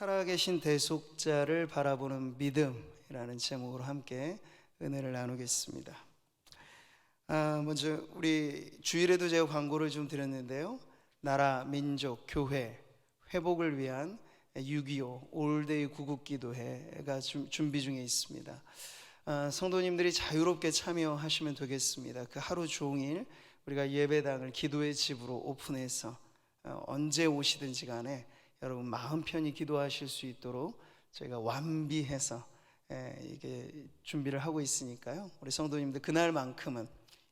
살아계신 대속자를 바라보는 믿음이라는 제목으로 함께 은혜를 나누겠습니다. 먼저 우리 주일에도 제가 광고를 좀 드렸는데요, 나라, 민족, 교회 회복을 위한 6.25 올데이 구국기도회가 준비 중에 있습니다. 성도님들이 자유롭게 참여하시면 되겠습니다. 그 하루 종일 우리가 예배당을 기도의 집으로 오픈해서 언제 오시든지 간에 여러분 마음 편히 기도하실 수 있도록 저희가 완비해서 이게 준비를 하고 있으니까요, 우리 성도님들 그날만큼은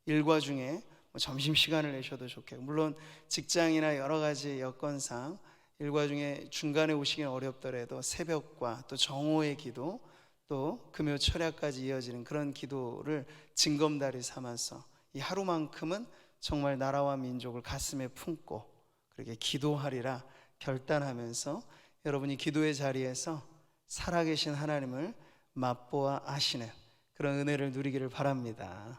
일과 중에 점심시간을 내셔도 좋겠고, 물론 직장이나 여러 가지 여건상 일과 중에 중간에 오시긴 어렵더라도 새벽과 또 정오의 기도, 또 금요 철야까지 이어지는 그런 기도를 징검다리 삼아서 이 하루만큼은 정말 나라와 민족을 가슴에 품고 그렇게 기도하리라 결단하면서 여러분이 기도의 자리에서 살아계신 하나님을 맛보아 아시는 그런 은혜를 누리기를 바랍니다.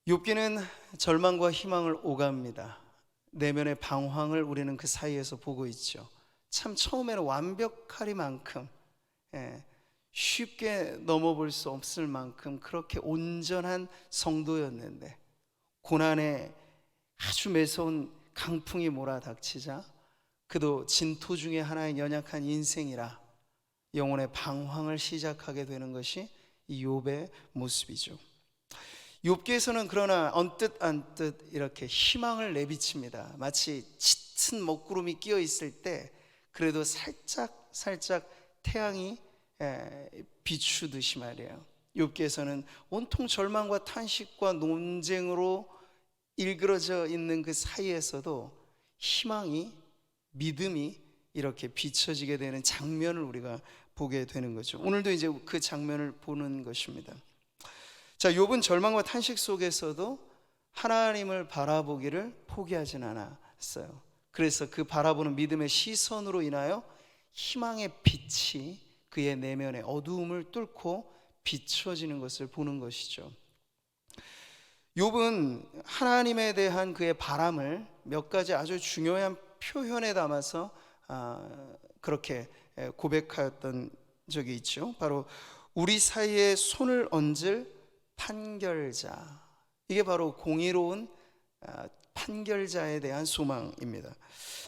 욥기는 절망과 희망을 오갑니다. 내면의 방황을 우리는 그 사이에서 보고 있죠. 참 처음에는 완벽하리만큼 쉽게 넘어볼 수 없을 만큼 그렇게 온전한 성도였는데, 고난에 아주 매서운 강풍이 몰아닥치자 그도 진토 중에 하나인 연약한 인생이라 영혼의 방황을 시작하게 되는 것이 이 욥의 모습이죠. 욥기에서는 그러나 언뜻 이렇게 희망을 내비칩니다. 마치 짙은 먹구름이 끼어 있을 때 그래도 살짝 태양이 비추듯이 말이에요. 욥기에서는 온통 절망과 탄식과 논쟁으로 일그러져 있는 그 사이에서도 희망이, 믿음이 이렇게 비춰지게 되는 장면을 우리가 보게 되는 거죠. 오늘도 이제 그 장면을 보는 것입니다. 자, 욥은 절망과 탄식 속에서도 하나님을 바라보기를 포기하진 않았어요. 그래서 그 바라보는 믿음의 시선으로 인하여 희망의 빛이 그의 내면의 어두움을 뚫고 비춰지는 것을 보는 것이죠. 욥은 하나님에 대한 그의 바람을 몇 가지 아주 중요한 표현에 담아서 그렇게 고백하였던 적이 있죠. 바로 우리 사이에 손을 얹을 판결자, 이게 바로 공의로운 판결자에 대한 소망입니다.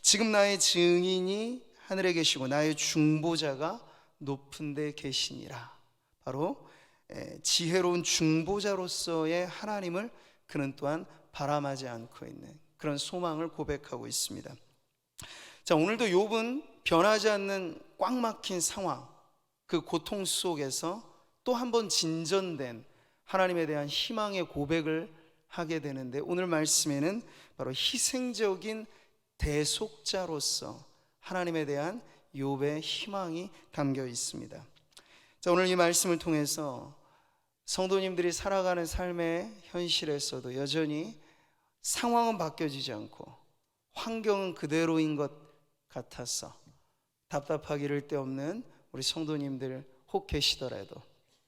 지금 나의 증인이 하늘에 계시고 나의 중보자가 높은 데 계시니라. 바로 지혜로운 중보자로서의 하나님을 그는 또한 바람하지 않고 있는 그런 소망을 고백하고 있습니다. 자, 오늘도 욥은 변하지 않는 꽉 막힌 상황, 그 고통 속에서 또 한 번 진전된 하나님에 대한 희망의 고백을 하게 되는데, 오늘 말씀에는 바로 희생적인 대속자로서 하나님에 대한 욥의 희망이 담겨 있습니다. 자, 오늘 이 말씀을 통해서 성도님들이 살아가는 삶의 현실에서도 여전히 상황은 바뀌어지지 않고 환경은 그대로인 것 같아서 답답하기를 데 없는 우리 성도님들 혹 계시더라도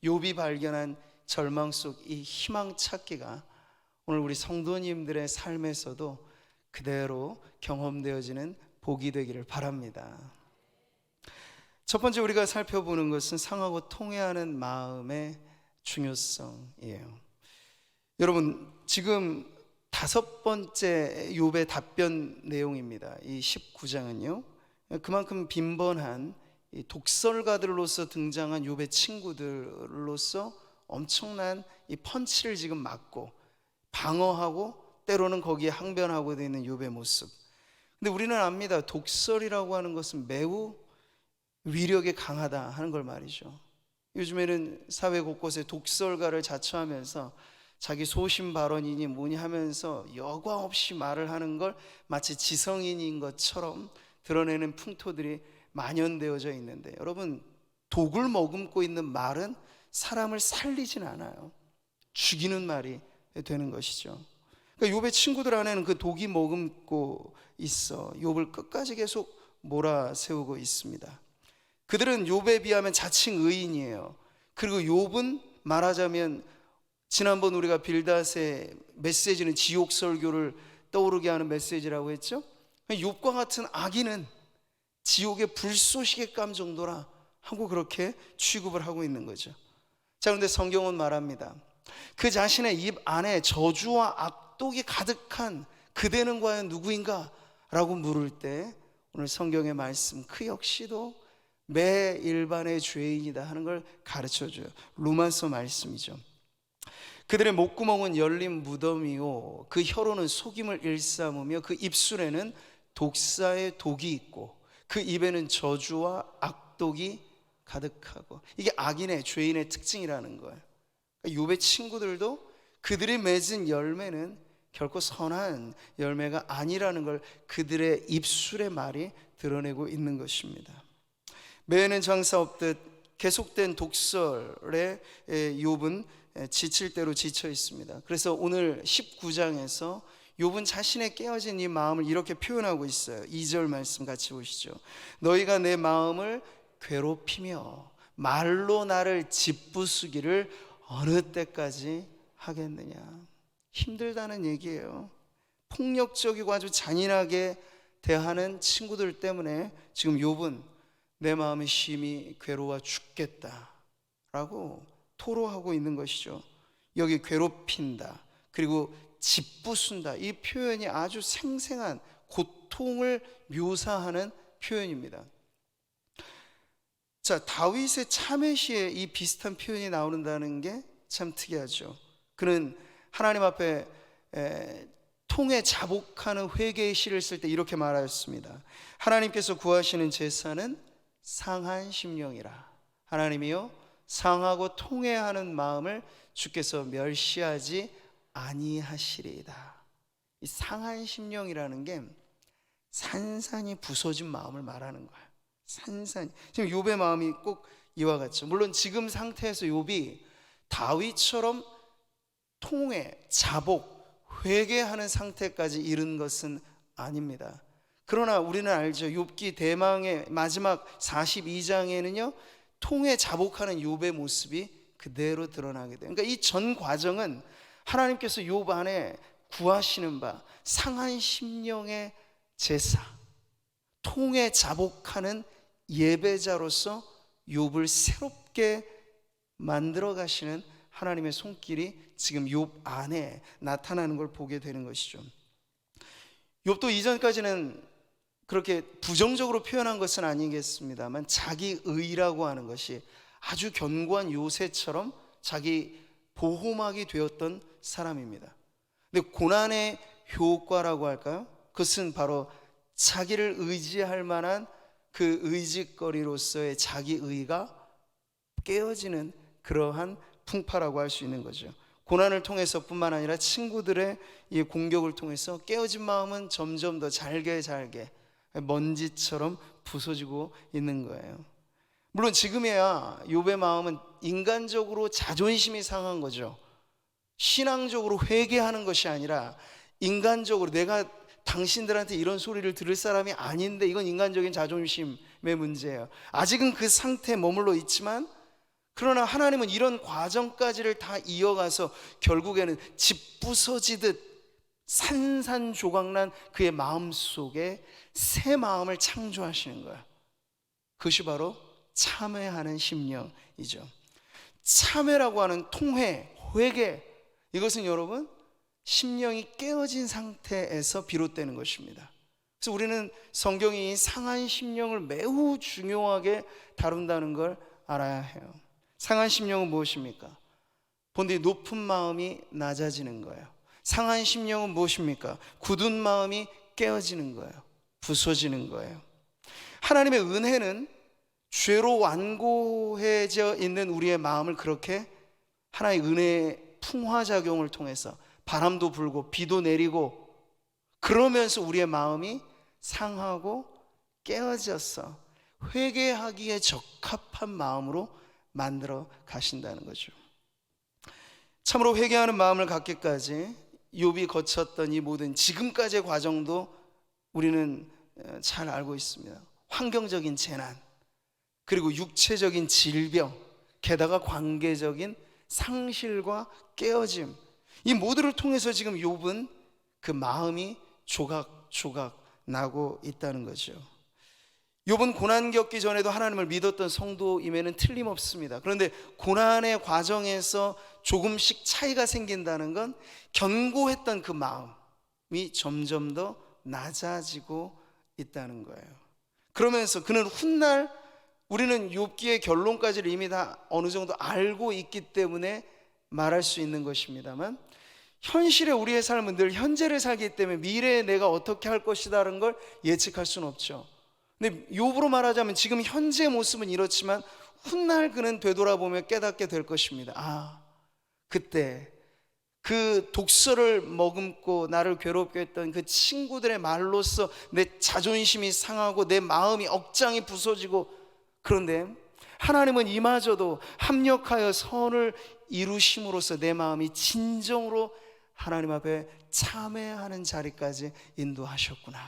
욥이 발견한 절망 속 이 희망 찾기가 오늘 우리 성도님들의 삶에서도 그대로 경험되어지는 복이 되기를 바랍니다. 첫 번째 우리가 살펴보는 것은 상하고 통회하는 마음의 중요성이에요. 여러분, 지금 5번째 욥의 답변 내용입니다. 이 19장은요 그만큼 빈번한 이 독설가들로서 등장한 욥의 친구들로서 엄청난 이 펀치를 지금 맞고 방어하고 때로는 거기에 항변하고 있는 욥의 모습. 근데 우리는 압니다. 독설이라고 하는 것은 매우 위력이 강하다 하는 걸 말이죠. 요즘에는 사회 곳곳에 독설가를 자처하면서 자기 소신 발언이니 뭐니 하면서 여과 없이 말을 하는 걸 마치 지성인인 것처럼 드러내는 풍토들이 만연되어져 있는데, 여러분, 독을 머금고 있는 말은 사람을 살리진 않아요. 죽이는 말이 되는 것이죠. 그러니까 욥의 친구들 안에는 그 독이 머금고 있어 욥을 끝까지 계속 몰아세우고 있습니다. 그들은 욥에 비하면 자칭 의인이에요. 그리고 욥은 말하자면 지난번 우리가 빌닷의 메시지는 지옥 설교를 떠오르게 하는 메시지라고 했죠. 욥과 같은 악인은 지옥의 불쏘시개 감 정도라 하고 그렇게 취급을 하고 있는 거죠. 자, 그런데 성경은 말합니다. 그 자신의 입 안에 저주와 악독이 가득한 그대는 과연 누구인가? 라고 물을 때 오늘 성경의 말씀 그 역시도 매 일반의 죄인이다 하는 걸 가르쳐줘요. 로마서 말씀이죠. 그들의 목구멍은 열린 무덤이요 그 혀로는 속임을 일삼으며 그 입술에는 독사의 독이 있고 그 입에는 저주와 악독이 가득하고, 이게 악인의 죄인의 특징이라는 거예요. 욥의 친구들도 그들이 맺은 열매는 결코 선한 열매가 아니라는 걸 그들의 입술의 말이 드러내고 있는 것입니다. 매는 장사 없듯 계속된 독설에 욥은 지칠 대로 지쳐 있습니다. 그래서 오늘 19장에서 욥은 자신의 깨어진 이 마음을 이렇게 표현하고 있어요. 2절 말씀 같이 보시죠. 너희가 내 마음을 괴롭히며 말로 나를 짓부수기를 어느 때까지 하겠느냐. 힘들다는 얘기예요. 폭력적이고 아주 잔인하게 대하는 친구들 때문에 지금 욥은 내 마음이 심히 괴로워 죽겠다라고 토로하고 있는 것이죠. 여기 괴롭힌다 그리고 짓부순다, 이 표현이 아주 생생한 고통을 묘사하는 표현입니다. 자, 다윗의 참회 시에 이 비슷한 표현이 나오는다는 게 참 특이하죠. 그는 하나님 앞에 통에 자복하는 회개의 시를 쓸 때 이렇게 말하였습니다. 하나님께서 구하시는 제사는 상한 심령이라. 하나님이요 상하고 통회하는 마음을 주께서 멸시하지 아니하시리이다. 이 상한 심령이라는 게 산산이 부서진 마음을 말하는 거예요. 산산이. 지금 욥의 마음이 꼭 이와 같죠. 물론 지금 상태에서 욥이 다윗처럼 통회, 자복, 회개하는 상태까지 이른 것은 아닙니다. 그러나 우리는 알죠. 욥기 대망의 마지막 42장에는요 통회 자복하는 욥의 모습이 그대로 드러나게 돼요. 그러니까 이 전 과정은 하나님께서 욥 안에 구하시는 바 상한 심령의 제사, 통회 자복하는 예배자로서 욥을 새롭게 만들어 가시는 하나님의 손길이 지금 욥 안에 나타나는 걸 보게 되는 것이죠. 욥도 이전까지는 그렇게 부정적으로 표현한 것은 아니겠습니다만 자기 의라고 하는 것이 아주 견고한 요새처럼 자기 보호막이 되었던 사람입니다. 근데 고난의 효과라고 할까요? 그것은 바로 자기를 의지할 만한 그 의지거리로서의 자기 의가 깨어지는 그러한 풍파라고 할 수 있는 거죠. 고난을 통해서 뿐만 아니라 친구들의 이 공격을 통해서 깨어진 마음은 점점 더 잘게 먼지처럼 부서지고 있는 거예요. 물론 지금이야 욥의 마음은 인간적으로 자존심이 상한 거죠. 신앙적으로 회개하는 것이 아니라 인간적으로 내가 당신들한테 이런 소리를 들을 사람이 아닌데 이건 인간적인 자존심의 문제예요. 아직은 그 상태에 머물러 있지만 그러나 하나님은 이런 과정까지를 다 이어가서 결국에는 집 부서지듯 산산조각난 그의 마음속에 새 마음을 창조하시는 거야. 그것이 바로 참회하는 심령이죠. 참회라고 하는 통회, 회개, 이것은 여러분 심령이 깨어진 상태에서 비롯되는 것입니다. 그래서 우리는 성경이 이 상한 심령을 매우 중요하게 다룬다는 걸 알아야 해요. 상한 심령은 무엇입니까? 본디 높은 마음이 낮아지는 거예요. 상한 심령은 무엇입니까? 굳은 마음이 깨어지는 거예요. 부서지는 거예요. 하나님의 은혜는 죄로 완고해져 있는 우리의 마음을 그렇게 하나의 은혜의 풍화작용을 통해서 바람도 불고 비도 내리고 그러면서 우리의 마음이 상하고 깨어져서 회개하기에 적합한 마음으로 만들어 가신다는 거죠. 참으로 회개하는 마음을 갖기까지 욥이 거쳤던 이 모든 지금까지의 과정도 우리는 잘 알고 있습니다. 환경적인 재난, 그리고 육체적인 질병, 게다가 관계적인 상실과 깨어짐, 이 모두를 통해서 지금 욥은 그 마음이 조각조각 나고 있다는 거죠. 욥은 고난 겪기 전에도 하나님을 믿었던 성도임에는 틀림없습니다. 그런데 고난의 과정에서 조금씩 차이가 생긴다는 건 견고했던 그 마음이 점점 더 낮아지고 있다는 거예요. 그러면서 그는 훗날, 우리는 욥기의 결론까지를 이미 다 어느 정도 알고 있기 때문에 말할 수 있는 것입니다만, 현실의 우리의 삶은 늘 현재를 살기 때문에 미래에 내가 어떻게 할 것이다라는 걸 예측할 수는 없죠. 근데 욥으로 말하자면 지금 현재의 모습은 이렇지만 훗날 그는 되돌아보며 깨닫게 될 것입니다. 그때 그 독서를 머금고 나를 괴롭게 했던 그 친구들의 말로써 내 자존심이 상하고 내 마음이 억장이 부서지고, 그런데 하나님은 이마저도 합력하여 선을 이루심으로써 내 마음이 진정으로 하나님 앞에 참회하는 자리까지 인도하셨구나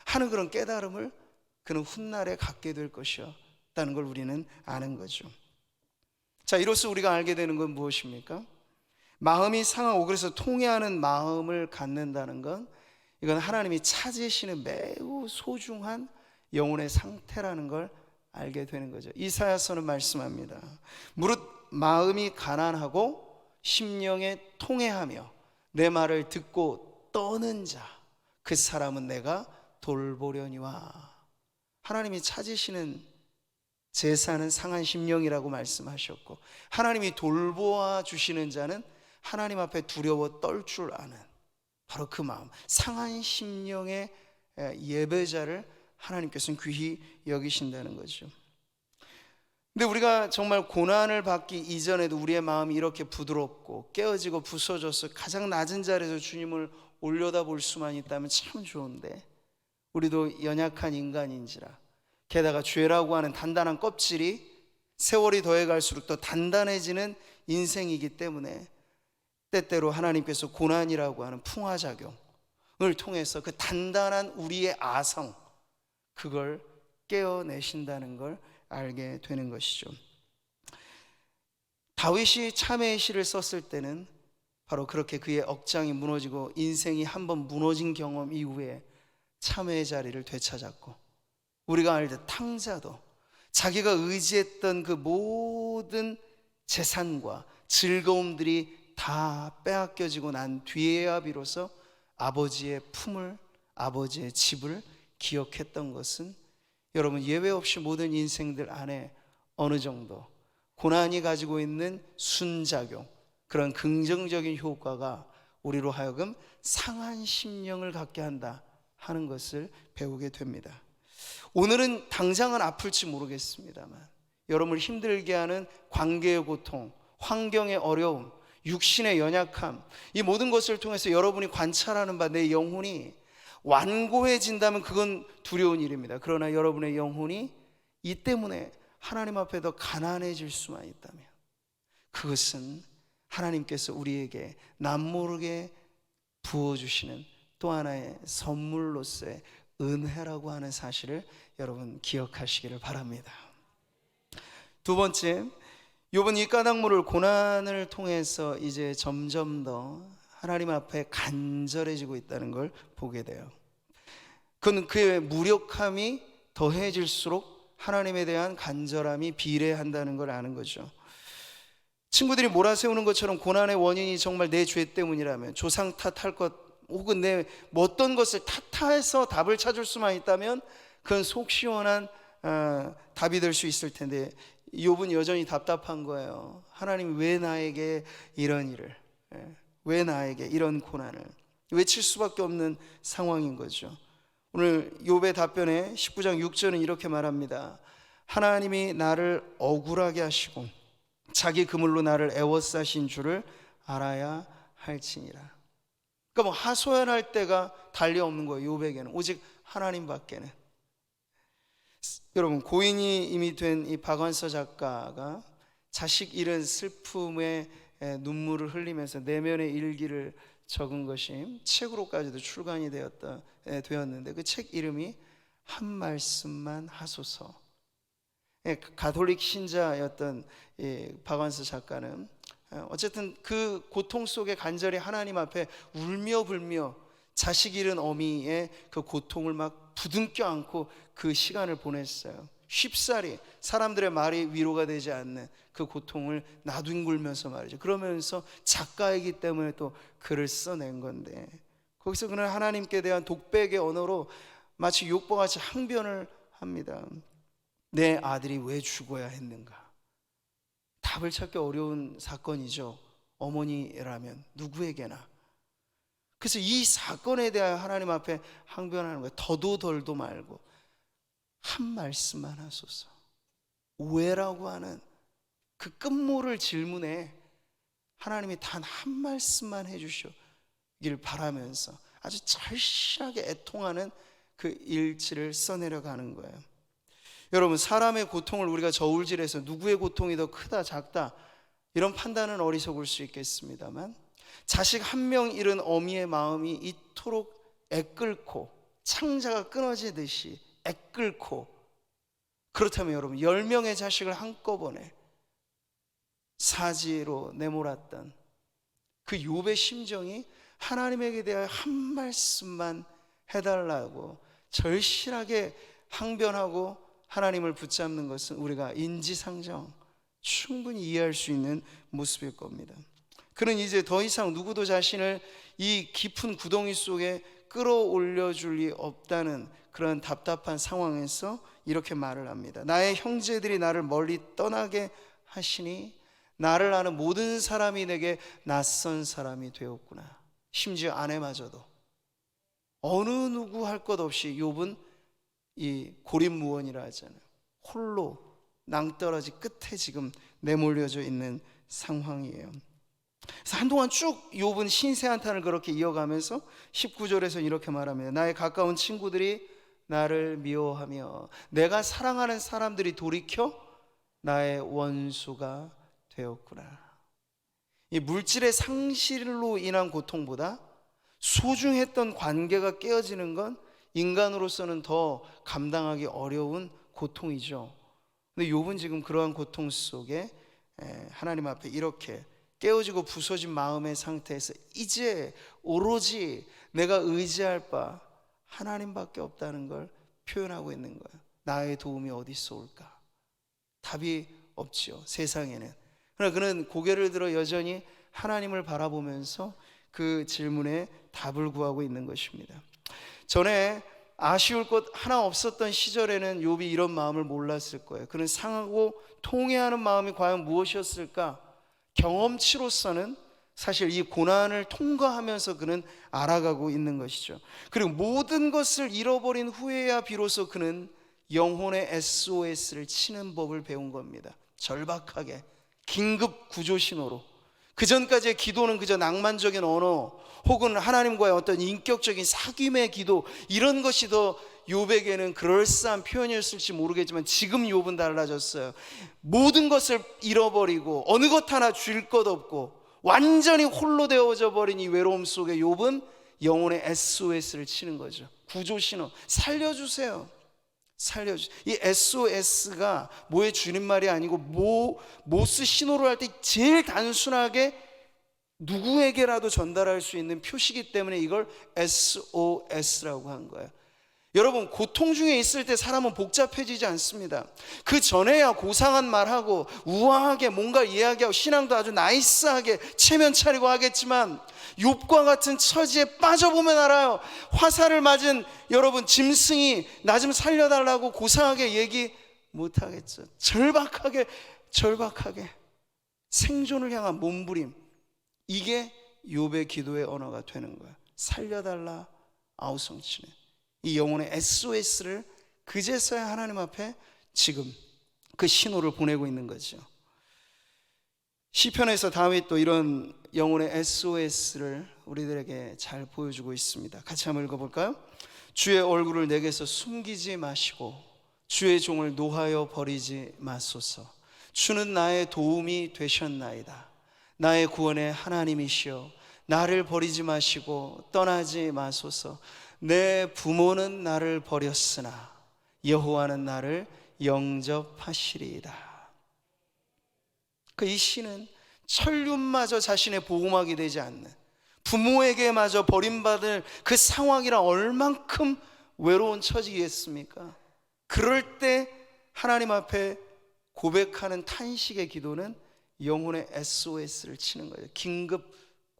하는 그런 깨달음을 그는 훗날에 갖게 될 것이었다는 걸 우리는 아는 거죠. 자, 이로써 우리가 알게 되는 건 무엇입니까? 마음이 상하고 그래서 통회하는 마음을 갖는다는 건, 이건 하나님이 찾으시는 매우 소중한 영혼의 상태라는 걸 알게 되는 거죠. 이사야서는 말씀합니다. 무릇 마음이 가난하고 심령에 통회하며 내 말을 듣고 떠는 자, 그 사람은 내가 돌보려니와. 하나님이 찾으시는 제사는 상한 심령이라고 말씀하셨고, 하나님이 돌보아 주시는 자는 하나님 앞에 두려워 떨 줄 아는 바로 그 마음, 상한 심령의 예배자를 하나님께서는 귀히 여기신다는 거죠. 근데 우리가 정말 고난을 받기 이전에도 우리의 마음이 이렇게 부드럽고 깨어지고 부서져서 가장 낮은 자리에서 주님을 올려다볼 수만 있다면 참 좋은데, 우리도 연약한 인간인지라, 게다가 죄라고 하는 단단한 껍질이 세월이 더해갈수록 더 단단해지는 인생이기 때문에 때때로 하나님께서 고난이라고 하는 풍화작용을 통해서 그 단단한 우리의 아성, 그걸 깨어내신다는 걸 알게 되는 것이죠. 다윗이 참회의 시를 썼을 때는 바로 그렇게 그의 억장이 무너지고 인생이 한번 무너진 경험 이후에 참회의 자리를 되찾았고, 우리가 알듯 탕자도 자기가 의지했던 그 모든 재산과 즐거움들이 다 빼앗겨지고 난 뒤에야 비로소 아버지의 품을, 아버지의 집을 기억했던 것은, 여러분, 예외 없이 모든 인생들 안에 어느 정도 고난이 가지고 있는 순작용, 그런 긍정적인 효과가 우리로 하여금 상한 심령을 갖게 한다 하는 것을 배우게 됩니다. 오늘은 당장은 아플지 모르겠습니다만 여러분을 힘들게 하는 관계의 고통, 환경의 어려움, 육신의 연약함, 이 모든 것을 통해서 여러분이 관찰하는 바 내 영혼이 완고해진다면 그건 두려운 일입니다. 그러나 여러분의 영혼이 이 때문에 하나님 앞에 더 가난해질 수만 있다면 그것은 하나님께서 우리에게 남모르게 부어주시는 또 하나의 선물로서의 은혜라고 하는 사실을 여러분 기억하시기를 바랍니다. 두 번째, 욥은 이 까닭모를 고난을 통해서 이제 점점 더 하나님 앞에 간절해지고 있다는 걸 보게 돼요. 그건 그의 무력함이 더해질수록 하나님에 대한 간절함이 비례한다는 걸 아는 거죠. 친구들이 몰아세우는 것처럼 고난의 원인이 정말 내 죄 때문이라면, 조상 탓할 것 혹은 내 어떤 것을 탓해서 답을 찾을 수만 있다면 그건 속 시원한 답이 될 수 있을 텐데, 욥은 여전히 답답한 거예요. 하나님, 왜 나에게 이런 일을, 왜 나에게 이런 고난을, 외칠 수밖에 없는 상황인 거죠. 오늘 욥의 답변에 19장 6절은 이렇게 말합니다. 하나님이 나를 억울하게 하시고 자기 그물로 나를 애워싸신 줄을 알아야 할지니라. 그러니까 뭐 하소연할 때가 달리 없는 거예요. 욥에게는 오직 하나님밖에는. 여러분, 고인이 이미 된 이 박완서 작가가 자식 잃은 슬픔에 눈물을 흘리면서 내면의 일기를 적은 것이 책으로까지도 출간이 되었는데, 그 책 이름이 한 말씀만 하소서. 가톨릭 신자였던 박완서 작가는 어쨌든 그 고통 속에 간절히 하나님 앞에 울며 불며 자식 잃은 어미의 그 고통을 막 부둥켜 안고 그 시간을 보냈어요. 쉽사리 사람들의 말이 위로가 되지 않는 그 고통을 나뒹굴면서 말이죠. 그러면서 작가이기 때문에 또 글을 써낸 건데, 거기서 그는 하나님께 대한 독백의 언어로 마치 욕과 같이 항변을 합니다. 내 아들이 왜 죽어야 했는가? 답을 찾기 어려운 사건이죠. 어머니라면 누구에게나. 그래서 이 사건에 대하여 하나님 앞에 항변하는 거예요. 더도 덜도 말고 한 말씀만 하소서. 왜라고 하는 그 끝모를 질문에 하나님이 단 한 말씀만 해주시길 바라면서 아주 절실하게 애통하는 그 일지를 써내려가는 거예요. 여러분, 사람의 고통을 우리가 저울질해서 누구의 고통이 더 크다 작다 이런 판단은 어리석을 수 있겠습니다만, 자식 한 명 잃은 어미의 마음이 이토록 애끓고 창자가 끊어지듯이 애끓고, 그렇다면 여러분 10명의 자식을 한꺼번에 사지로 내몰았던 그 욥의 심정이 하나님에게 대하여 한 말씀만 해달라고 절실하게 항변하고 하나님을 붙잡는 것은 우리가 인지상정 충분히 이해할 수 있는 모습일 겁니다. 그는 이제 더 이상 누구도 자신을 이 깊은 구덩이 속에 끌어올려 줄 리 없다는 그런 답답한 상황에서 이렇게 말을 합니다. 나의 형제들이 나를 멀리 떠나게 하시니 나를 아는 모든 사람이 내게 낯선 사람이 되었구나. 심지어 아내마저도 어느 누구 할 것 없이 욥은 이 고립무원이라 하잖아요. 홀로 낭떠러지 끝에 지금 내몰려져 있는 상황이에요. 그래서 한동안 쭉 욥은 신세한탄을 그렇게 이어가면서 19절에서 이렇게 말합니다. 나의 가까운 친구들이 나를 미워하며 내가 사랑하는 사람들이 돌이켜 나의 원수가 되었구나. 이 물질의 상실로 인한 고통보다 소중했던 관계가 깨어지는 건 인간으로서는 더 감당하기 어려운 고통이죠. 근데 욥은 지금 그러한 고통 속에 하나님 앞에 이렇게 깨어지고 부서진 마음의 상태에서 이제 오로지 내가 의지할 바 하나님밖에 없다는 걸 표현하고 있는 거예요. 나의 도움이 어디서 올까? 답이 없지요, 세상에는. 그러나 그는 고개를 들어 여전히 하나님을 바라보면서 그 질문에 답을 구하고 있는 것입니다. 전에 아쉬울 것 하나 없었던 시절에는 욥이 이런 마음을 몰랐을 거예요. 그는 상하고 통회하는 마음이 과연 무엇이었을까? 경험치로서는 사실 이 고난을 통과하면서 그는 알아가고 있는 것이죠. 그리고 모든 것을 잃어버린 후에야 비로소 그는 영혼의 SOS를 치는 법을 배운 겁니다. 절박하게 긴급 구조 신호로. 그 전까지의 기도는 그저 낭만적인 언어 혹은 하나님과의 어떤 인격적인 사귐의 기도, 이런 것이 더 욥에게는 그럴싸한 표현이었을지 모르겠지만 지금 욥은 달라졌어요. 모든 것을 잃어버리고 어느 것 하나 줄 것 없고 완전히 홀로 되어져 버린 이 외로움 속에 욥은 영혼의 SOS를 치는 거죠. 구조신호, 살려주세요. 살려주세요. 이 SOS가 뭐의 줄임말이 아니고 모스 신호를 할 때 제일 단순하게 누구에게라도 전달할 수 있는 표시이기 때문에 이걸 SOS라고 한 거예요. 여러분, 고통 중에 있을 때 사람은 복잡해지지 않습니다. 그 전에야 고상한 말하고 우아하게 뭔가 이야기하고 신앙도 아주 나이스하게 체면 차리고 하겠지만 욥과 같은 처지에 빠져보면 알아요. 화살을 맞은 여러분 짐승이 나 좀 살려달라고 고상하게 얘기 못하겠죠. 절박하게 생존을 향한 몸부림, 이게 욥의 기도의 언어가 되는 거야. 살려달라 아우성치는 이 영혼의 SOS를 그제서야 하나님 앞에 지금 그 신호를 보내고 있는 거죠. 시편에서 다윗도 이런 영혼의 SOS를 우리들에게 잘 보여주고 있습니다. 같이 한번 읽어볼까요? 주의 얼굴을 내게서 숨기지 마시고 주의 종을 노하여 버리지 마소서. 주는 나의 도움이 되셨나이다. 나의 구원의 하나님이시여 나를 버리지 마시고 떠나지 마소서. 내 부모는 나를 버렸으나 여호와는 나를 영접하시리이다. 이 시는 천륜마저 자신의 보호막이 되지 않는, 부모에게마저 버림받을 그 상황이라 얼만큼 외로운 처지겠습니까? 그럴 때 하나님 앞에 고백하는 탄식의 기도는 영혼의 SOS를 치는 거예요. 긴급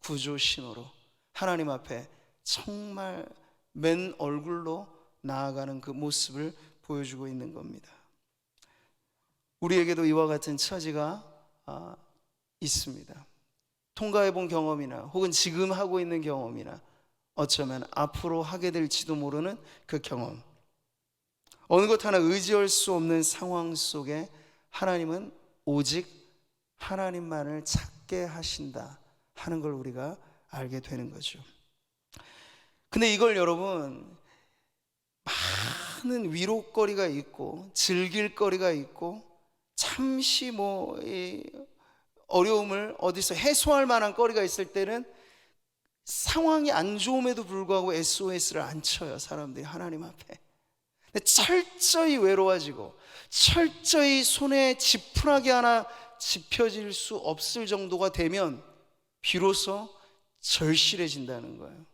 구조 신호로 하나님 앞에 정말 맨 얼굴로 나아가는 그 모습을 보여주고 있는 겁니다. 우리에게도 이와 같은 처지가 있습니다. 통과해 본 경험이나 혹은 지금 하고 있는 경험이나 어쩌면 앞으로 하게 될지도 모르는 그 경험, 어느 것 하나 의지할 수 없는 상황 속에 하나님은 오직 하나님만을 찾게 하신다 하는 걸 우리가 알게 되는 거죠. 근데 이걸 여러분, 많은 위로거리가 있고 즐길 거리가 있고 잠시 이 어려움을 어디서 해소할 만한 거리가 있을 때는 상황이 안 좋음에도 불구하고 SOS를 안 쳐요, 사람들이 하나님 앞에. 근데 철저히 외로워지고 철저히 손에 지푸라기 하나 집혀질 수 없을 정도가 되면 비로소 절실해진다는 거예요.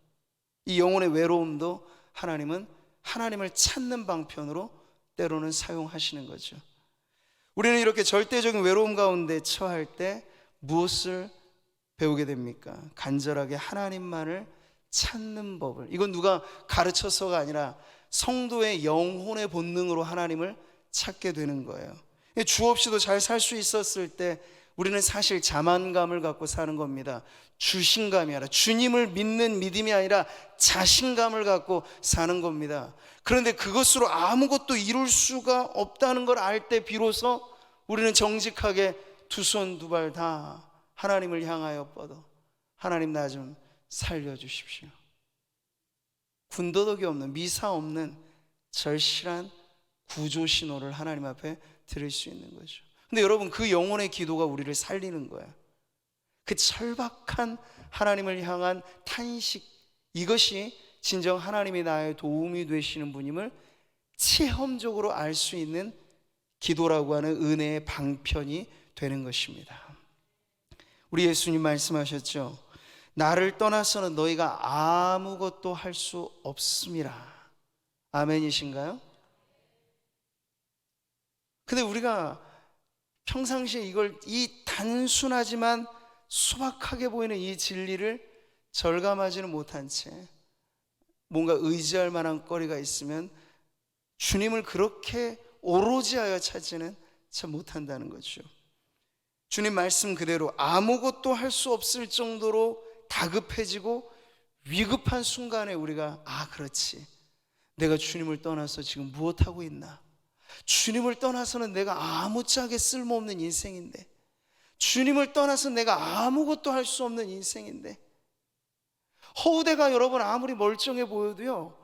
이 영혼의 외로움도 하나님은 하나님을 찾는 방편으로 때로는 사용하시는 거죠. 우리는 이렇게 절대적인 외로움 가운데 처할 때 무엇을 배우게 됩니까? 간절하게 하나님만을 찾는 법을. 이건 누가 가르쳐서가 아니라 성도의 영혼의 본능으로 하나님을 찾게 되는 거예요. 주 없이도 잘 살 수 있었을 때 우리는 사실 자만감을 갖고 사는 겁니다. 주신감이 아니라, 주님을 믿는 믿음이 아니라 자신감을 갖고 사는 겁니다. 그런데 그것으로 아무것도 이룰 수가 없다는 걸 알 때 비로소 우리는 정직하게 두 손 두 발 다 하나님을 향하여 뻗어 하나님, 나 좀 살려주십시오. 군더더기 없는, 미사 없는 절실한 구조 신호를 하나님 앞에 드릴 수 있는 거죠. 근데 여러분, 그 영혼의 기도가 우리를 살리는 거예요. 그 절박한 하나님을 향한 탄식, 이것이 진정 하나님이 나의 도움이 되시는 분임을 체험적으로 알 수 있는 기도라고 하는 은혜의 방편이 되는 것입니다. 우리 예수님 말씀하셨죠. 나를 떠나서는 너희가 아무것도 할 수 없음이라. 아멘이신가요? 근데 우리가 평상시에 이 단순하지만 소박하게 보이는 이 진리를 절감하지는 못한 채 뭔가 의지할 만한 거리가 있으면 주님을 그렇게 오로지 하여 찾지는 참 못한다는 거죠. 주님 말씀 그대로 아무것도 할 수 없을 정도로 다급해지고 위급한 순간에 우리가 그렇지, 내가 주님을 떠나서 지금 무엇하고 있나? 주님을 떠나서는 내가 아무짝에 쓸모없는 인생인데, 주님을 떠나서 내가 아무것도 할 수 없는 인생인데, 허우대가 여러분 아무리 멀쩡해 보여도요,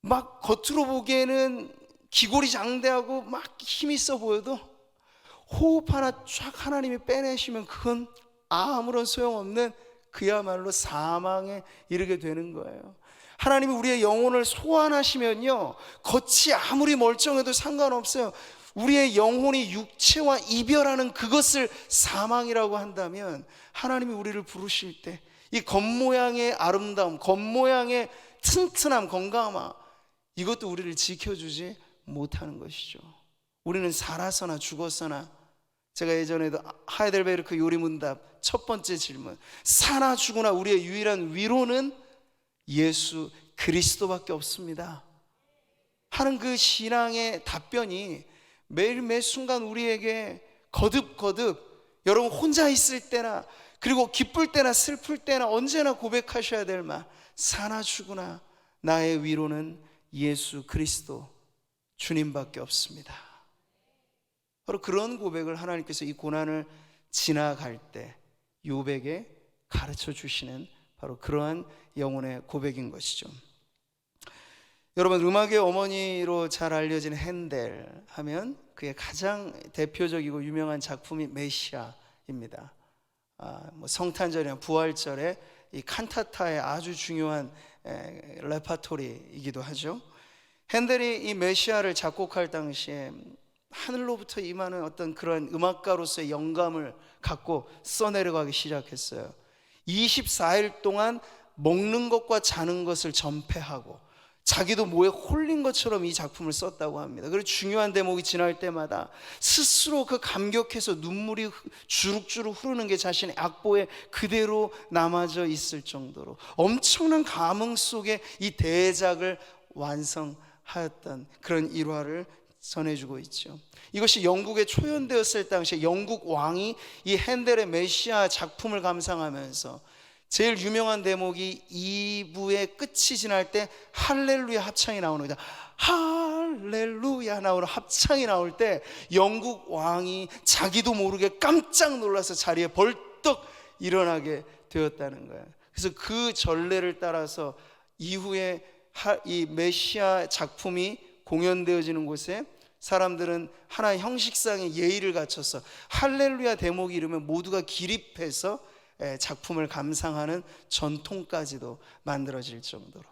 막 겉으로 보기에는 기골이장대하고 막 힘이 있어 보여도 호흡 하나 쫙 하나님이 빼내시면 그건 아무런 소용없는 그야말로 사망에 이르게 되는 거예요. 하나님이 우리의 영혼을 소환하시면요, 겉이 아무리 멀쩡해도 상관없어요. 우리의 영혼이 육체와 이별하는 그것을 사망이라고 한다면 하나님이 우리를 부르실 때 이 겉모양의 아름다움, 겉모양의 튼튼함, 건강함, 이것도 우리를 지켜주지 못하는 것이죠. 우리는 살아서나 죽었으나, 제가 예전에도 하이델베르크 요리문답 첫 번째 질문, 사나 죽으나 우리의 유일한 위로는 예수 그리스도밖에 없습니다 하는 그 신앙의 답변이 매일 매 순간 우리에게 거듭거듭, 여러분 혼자 있을 때나 그리고 기쁠 때나 슬플 때나 언제나 고백하셔야 될 말, 사나 죽으나 나의 위로는 예수 그리스도 주님밖에 없습니다. 바로 그런 고백을 하나님께서 이 고난을 지나갈 때 욥에게 가르쳐 주시는 바로 그러한 영혼의 고백인 것이죠. 여러분, 음악의 어머니로 잘 알려진 핸델 하면 그의 가장 대표적이고 유명한 작품이 메시아입니다. 성탄절이나 부활절에 이 칸타타의 아주 중요한 레파토리이기도 하죠. 핸델이 이 메시아를 작곡할 당시에 하늘로부터 임하는 어떤 그런 음악가로서의 영감을 갖고 써내려가기 시작했어요. 24일 동안 먹는 것과 자는 것을 전폐하고 자기도 뭐에 홀린 것처럼 이 작품을 썼다고 합니다. 그리고 중요한 대목이 지날 때마다 스스로 그 감격해서 눈물이 주룩주룩 흐르는 게 자신의 악보에 그대로 남아져 있을 정도로 엄청난 감흥 속에 이 대작을 완성하였던 그런 일화를 전해주고 있죠. 이것이 영국에 초연되었을 당시에 영국 왕이 이 핸델의 메시아 작품을 감상하면서 제일 유명한 대목이 2부의 끝이 지날 때 할렐루야 합창이 나오는 거죠. 할렐루야 나오는 합창이 나올 때 영국 왕이 자기도 모르게 깜짝 놀라서 자리에 벌떡 일어나게 되었다는 거예요. 그래서 그 전례를 따라서 이후에 이 메시아 작품이 공연되어지는 곳에 사람들은 하나의 형식상의 예의를 갖춰서 할렐루야 대목이 이르면 모두가 기립해서 작품을 감상하는 전통까지도 만들어질 정도로.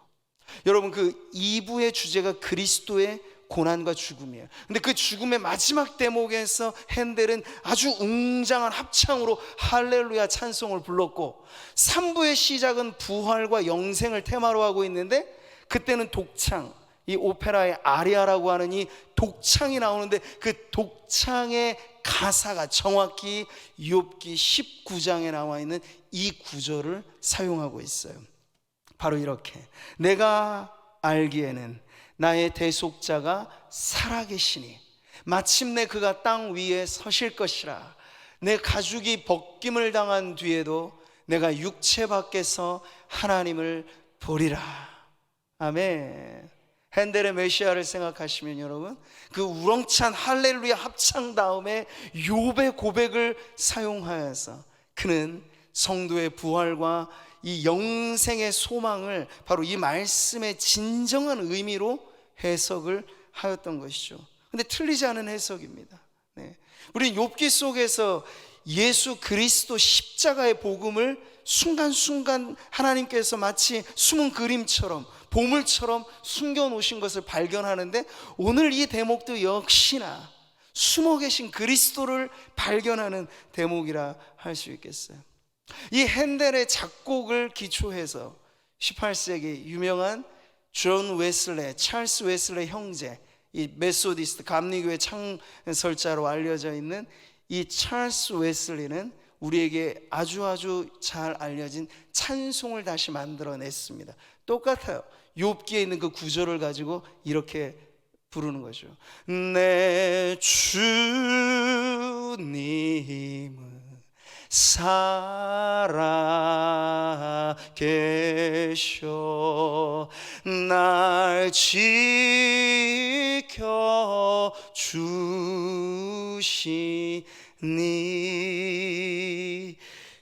여러분, 그 2부의 주제가 그리스도의 고난과 죽음이에요. 근데 그 죽음의 마지막 대목에서 핸델은 아주 웅장한 합창으로 할렐루야 찬송을 불렀고, 3부의 시작은 부활과 영생을 테마로 하고 있는데 그때는 독창, 이 오페라의 아리아라고 하는 이 독창이 나오는데 그 독창의 가사가 정확히 욥기 19장에 나와 있는 이 구절을 사용하고 있어요. 바로 이렇게: 내가 알기에는 나의 대속자가 살아계시니 마침내 그가 땅 위에 서실 것이라. 내 가죽이 벗김을 당한 뒤에도 내가 육체 밖에서 하나님을 보리라. 아멘. 핸델의 메시아를 생각하시면 여러분, 그 우렁찬 할렐루야 합창 다음에 욥의 고백을 사용하여서 그는 성도의 부활과 이 영생의 소망을 바로 이 말씀의 진정한 의미로 해석을 하였던 것이죠. 근데 틀리지 않은 해석입니다. 우리 욥기 속에서 예수 그리스도 십자가의 복음을 순간순간 하나님께서 마치 숨은 그림처럼 보물처럼 숨겨놓으신 것을 발견하는데, 오늘 이 대목도 역시나 숨어 계신 그리스도를 발견하는 대목이라 할 수 있겠어요. 이 핸델의 작곡을 기초해서 18세기 유명한 존 웨슬레, 찰스 웨슬레 형제, 이 메소디스트 감리교회 창설자로 알려져 있는 이 찰스 웨슬리는 우리에게 아주 잘 알려진 찬송을 다시 만들어냈습니다. 똑같아요. 욥기에 있는 그 구절을 가지고 이렇게 부르는 거죠. 내 주님은 살아계셔 날 지켜 주시니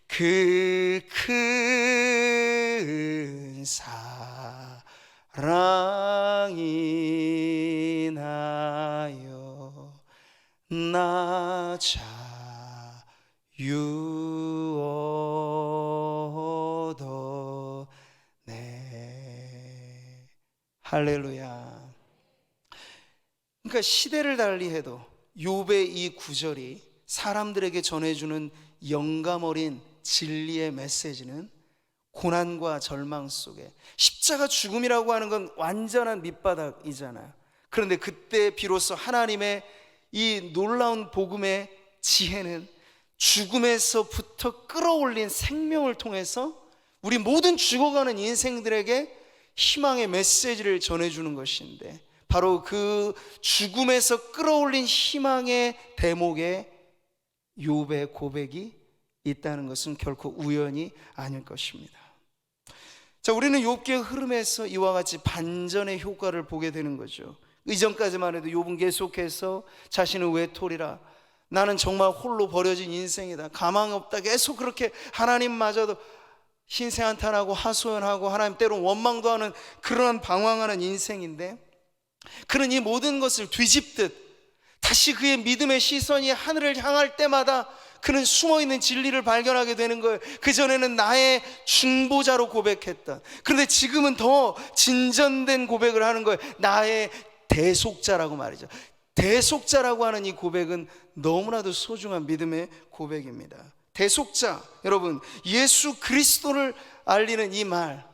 그 큰 사랑이 나여 나 자유얻어내. 할렐루야. 그러니까 시대를 달리해도 욥의 이 구절이 사람들에게 전해주는 영감 어린 진리의 메시지는 고난과 절망 속에, 십자가 죽음이라고 하는 건 완전한 밑바닥이잖아요. 그런데 그때 비로소 하나님의 이 놀라운 복음의 지혜는 죽음에서부터 끌어올린 생명을 통해서 우리 모든 죽어가는 인생들에게 희망의 메시지를 전해주는 것인데, 바로 그 죽음에서 끌어올린 희망의 대목에 욥의 고백이 있다는 것은 결코 우연이 아닐 것입니다. 자, 우리는 욥기의 흐름에서 이와 같이 반전의 효과를 보게 되는 거죠. 이전까지만 해도 욥은 계속해서 자신은 외톨이라, 나는 정말 홀로 버려진 인생이다, 가망이 없다, 계속 그렇게 하나님마저도 신세한탄하고 하소연하고 하나님 때론 원망도 하는 그러한 방황하는 인생인데, 그는 이 모든 것을 뒤집듯 다시 그의 믿음의 시선이 하늘을 향할 때마다 그는 숨어있는 진리를 발견하게 되는 거예요. 그전에는 나의 중보자로 고백했던, 그런데 지금은 더 진전된 고백을 하는 거예요. 나의 대속자라고 말이죠. 대속자라고 하는 이 고백은 너무나도 소중한 믿음의 고백입니다. 대속자, 여러분, 예수 그리스도를 알리는 이 말,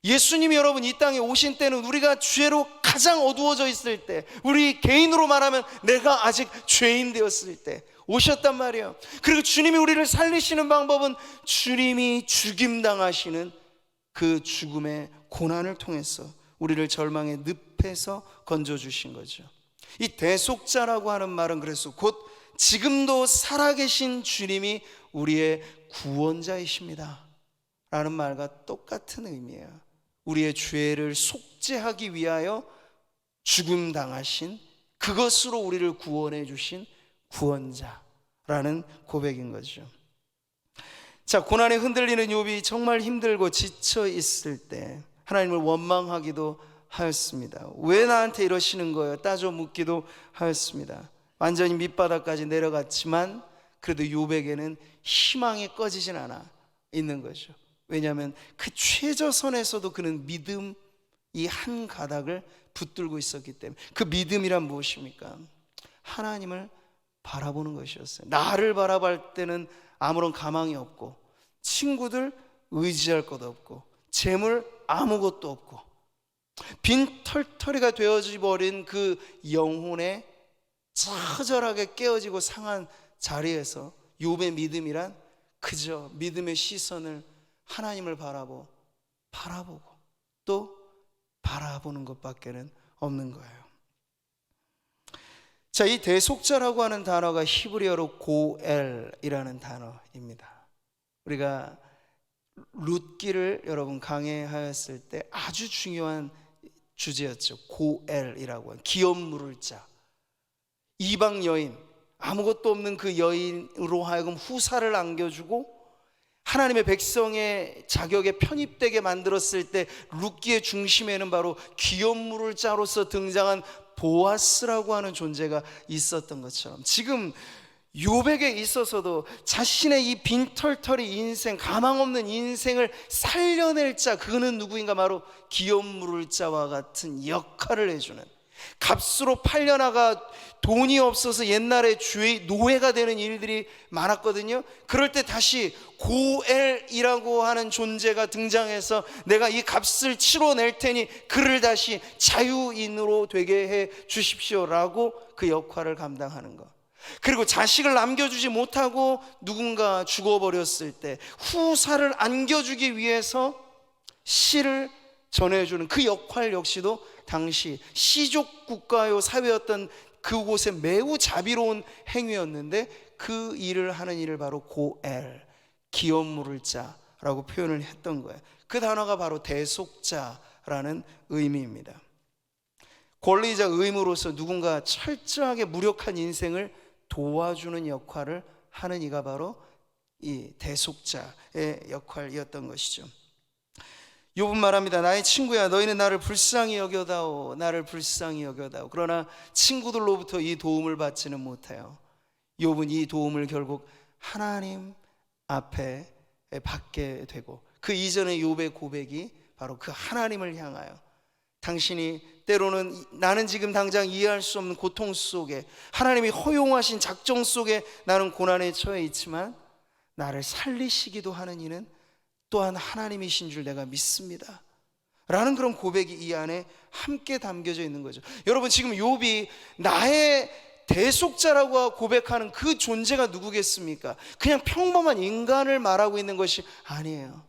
예수님이 여러분 이 땅에 오신 때는 우리가 죄로 가장 어두워져 있을 때, 우리 개인으로 말하면 내가 아직 죄인 되었을 때 오셨단 말이에요. 그리고 주님이 우리를 살리시는 방법은 주님이 죽임당하시는 그 죽음의 고난을 통해서 우리를 절망의 늪에서 건져주신 거죠. 이 대속자라고 하는 말은 그래서 곧 지금도 살아계신 주님이 우리의 구원자이십니다 라는 말과 똑같은 의미예요. 우리의 죄를 속죄하기 위하여 죽음당하신, 그것으로 우리를 구원해 주신 구원자라는 고백인 거죠. 자, 고난에 흔들리는 욥이 정말 힘들고 지쳐 있을 때 하나님을 원망하기도 하였습니다. 왜 나한테 이러시는 거예요? 따져 묻기도 하였습니다. 완전히 밑바닥까지 내려갔지만 그래도 욥에게는 희망이 꺼지진 않아 있는 거죠. 왜냐하면 그 최저선에서도 그는 믿음 이 한 가닥을 붙들고 있었기 때문에. 그 믿음이란 무엇입니까? 하나님을 바라보는 것이었어요. 나를 바라볼 때는 아무런 가망이 없고, 친구들 의지할 것 없고, 재물 아무것도 없고, 빈 털터리가 되어져 버린 그 영혼의 처절하게 깨어지고 상한 자리에서 욥의 믿음이란 그저 믿음의 시선을 하나님을 바라보고 또 바라보는 것밖에는 없는 거예요. 자, 이 대속자라고 하는 단어가 히브리어로 고엘이라는 단어입니다. 우리가 룻기를 여러분 강해하였을 때 아주 중요한 주제였죠. 고엘이라고 하는 기업 물을 자, 이방 여인, 아무것도 없는 그 여인으로 하여금 후사를 안겨주고 하나님의 백성의 자격에 편입되게 만들었을 때 룻기의 중심에는 바로 기업 물을 자로서 등장한 보아스라고 하는 존재가 있었던 것처럼, 지금 욥에게 있어서도 자신의 이 빈털터리 인생, 가망 없는 인생을 살려낼 자, 그는 누구인가? 바로 기업 물을 자와 같은 역할을 해주는, 값으로 팔려나가 돈이 없어서 옛날에 노예가 되는 일들이 많았거든요. 그럴 때 다시 고엘이라고 하는 존재가 등장해서 내가 이 값을 치러낼 테니 그를 다시 자유인으로 되게 해 주십시오라고 그 역할을 감당하는 것. 그리고 자식을 남겨주지 못하고 누군가 죽어버렸을 때 후사를 안겨주기 위해서 시를 전해주는 그 역할 역시도 당시 시족 국가요 사회였던 그곳에 매우 자비로운 행위였는데, 그 일을 하는 일을 바로 고엘, 기업 물을 자라고 표현을 했던 거예요. 그 단어가 바로 대속자라는 의미입니다. 권리자 의무로서 누군가 철저하게 무력한 인생을 도와주는 역할을 하는 이가 바로 이 대속자의 역할이었던 것이죠. 욥은 말합니다. 나의 친구야, 너희는 나를 불쌍히 여겨다오, 나를 불쌍히 여겨다오. 그러나 친구들로부터 이 도움을 받지는 못해요. 욥은 이 도움을 결국 하나님 앞에 받게 되고, 그 이전의 욥의 고백이 바로 그 하나님을 향하여, 당신이 때로는 나는 지금 당장 이해할 수 없는 고통 속에, 하나님이 허용하신 작정 속에 나는 고난에 처해 있지만 나를 살리시기도 하는 이는 또한 하나님이신 줄 내가 믿습니다 라는 그런 고백이 이 안에 함께 담겨져 있는 거죠. 여러분, 지금 욥이 나의 대속자라고 고백하는 그 존재가 누구겠습니까? 그냥 평범한 인간을 말하고 있는 것이 아니에요.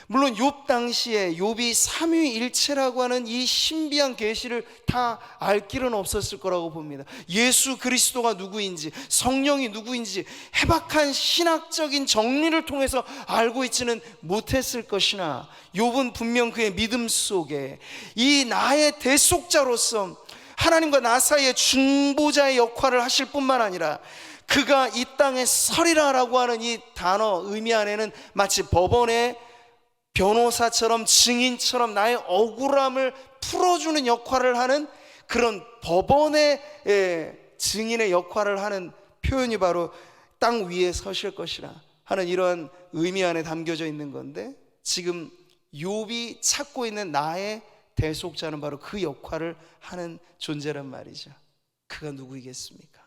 물론 욥 당시에 욥이 삼위일체라고 하는 이 신비한 계시를 다 알 길은 없었을 거라고 봅니다. 예수 그리스도가 누구인지, 성령이 누구인지 해박한 신학적인 정리를 통해서 알고 있지는 못했을 것이나, 욥은 분명 그의 믿음 속에 이 나의 대속자로서 하나님과 나 사이의 중보자의 역할을 하실 뿐만 아니라, 그가 이 땅에 서리라라고 하는 이 단어 의미 안에는 마치 법원의 변호사처럼, 증인처럼 나의 억울함을 풀어주는 역할을 하는, 그런 법원의 증인의 역할을 하는 표현이 바로 땅 위에 서실 것이라 하는 이러한 의미 안에 담겨져 있는 건데, 지금 욥이 찾고 있는 나의 대속자는 바로 그 역할을 하는 존재란 말이죠. 그가 누구이겠습니까?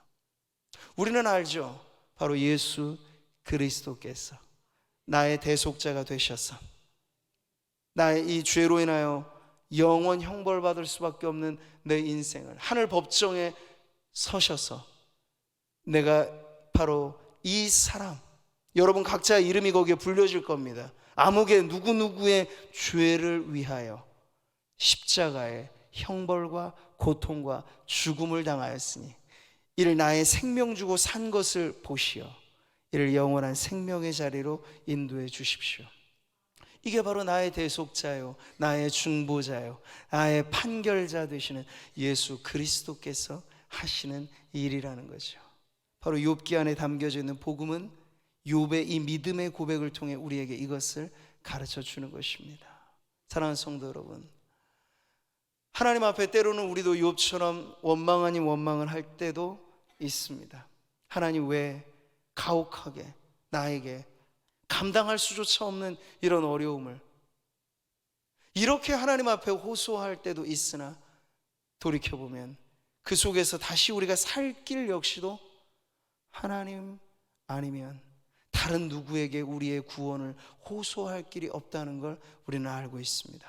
우리는 알죠. 바로 예수 그리스도께서 나의 대속자가 되셔서 나의 이 죄로 인하여 영원 형벌받을 수밖에 없는 내 인생을 하늘 법정에 서셔서 내가 바로 이 사람, 여러분 각자 이름이 거기에 불려질 겁니다. 아무개 누구누구의 죄를 위하여 십자가의 형벌과 고통과 죽음을 당하였으니 이를 나의 생명 주고 산 것을 보시어 이를 영원한 생명의 자리로 인도해 주십시오. 이게 바로 나의 대속자요, 나의 중보자요, 나의 판결자 되시는 예수 그리스도께서 하시는 일이라는 거죠. 바로 욥기 안에 담겨져 있는 복음은 욥의 이 믿음의 고백을 통해 우리에게 이것을 가르쳐 주는 것입니다. 사랑하는 성도 여러분, 하나님 앞에 때로는 우리도 욥처럼 원망 아닌 원망을 할 때도 있습니다. 하나님 왜 가혹하게 나에게 감당할 수조차 없는 이런 어려움을, 이렇게 하나님 앞에 호소할 때도 있으나 돌이켜보면 그 속에서 다시 우리가 살 길 역시도 하나님 아니면 다른 누구에게 우리의 구원을 호소할 길이 없다는 걸 우리는 알고 있습니다.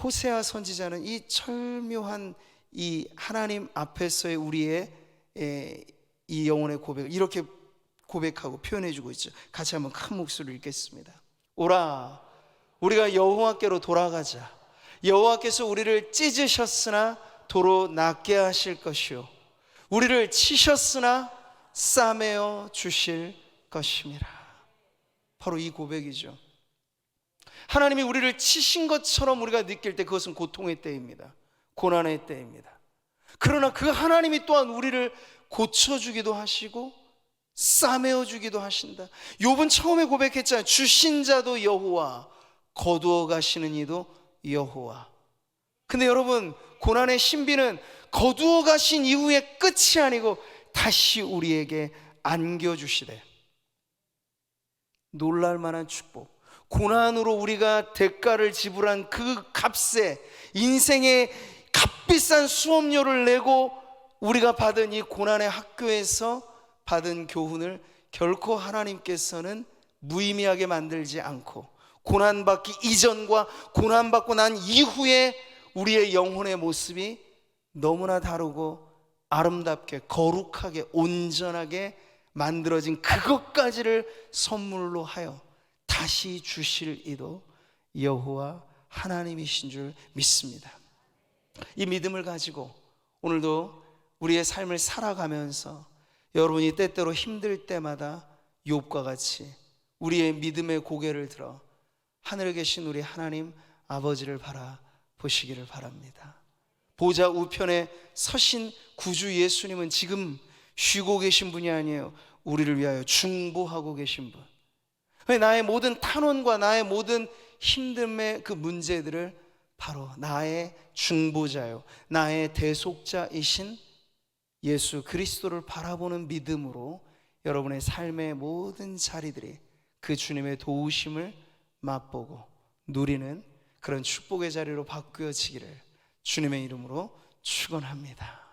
호세아 선지자는 이 철묘한 이 하나님 앞에서의 우리의 이 영혼의 고백을 이렇게 고백하고 표현해주고 있죠. 같이 한번 큰 목소리를 읽겠습니다. 오라, 우리가 여호와께로 돌아가자. 여호와께서 우리를 찢으셨으나 도로 낫게 하실 것이요 우리를 치셨으나 싸매어 주실 것임이라. 바로 이 고백이죠. 하나님이 우리를 치신 것처럼 우리가 느낄 때 그것은 고통의 때입니다. 고난의 때입니다. 그러나 그 하나님이 또한 우리를 고쳐주기도 하시고 싸매어 주기도 하신다. 욥은 처음에 고백했잖아요. 주신 자도 여호와, 거두어 가시는 이도 여호와. 근데 여러분, 고난의 신비는 거두어 가신 이후의 끝이 아니고 다시 우리에게 안겨주시되 놀랄만한 축복, 고난으로 우리가 대가를 지불한 그 값에 인생의 값비싼 수업료를 내고 우리가 받은 이 고난의 학교에서 받은 교훈을 결코 하나님께서는 무의미하게 만들지 않고 고난받기 이전과 고난받고 난 이후에 우리의 영혼의 모습이 너무나 다르고 아름답게 거룩하게 온전하게 만들어진 그것까지를 선물로 하여 다시 주실 이도 여호와 하나님이신 줄 믿습니다. 이 믿음을 가지고 오늘도 우리의 삶을 살아가면서 여러분이 때때로 힘들 때마다 욥과 같이 우리의 믿음의 고개를 들어 하늘에 계신 우리 하나님 아버지를 바라보시기를 바랍니다. 보좌 우편에 서신 구주 예수님은 지금 쉬고 계신 분이 아니에요. 우리를 위하여 중보하고 계신 분. 나의 모든 탄원과 나의 모든 힘듦의 그 문제들을 바로 나의 중보자요, 나의 대속자이신 예수 그리스도를 바라보는 믿음으로 여러분의 삶의 모든 자리들이 그 주님의 도우심을 맛보고 누리는 그런 축복의 자리로 바뀌어지기를 주님의 이름으로 축원합니다.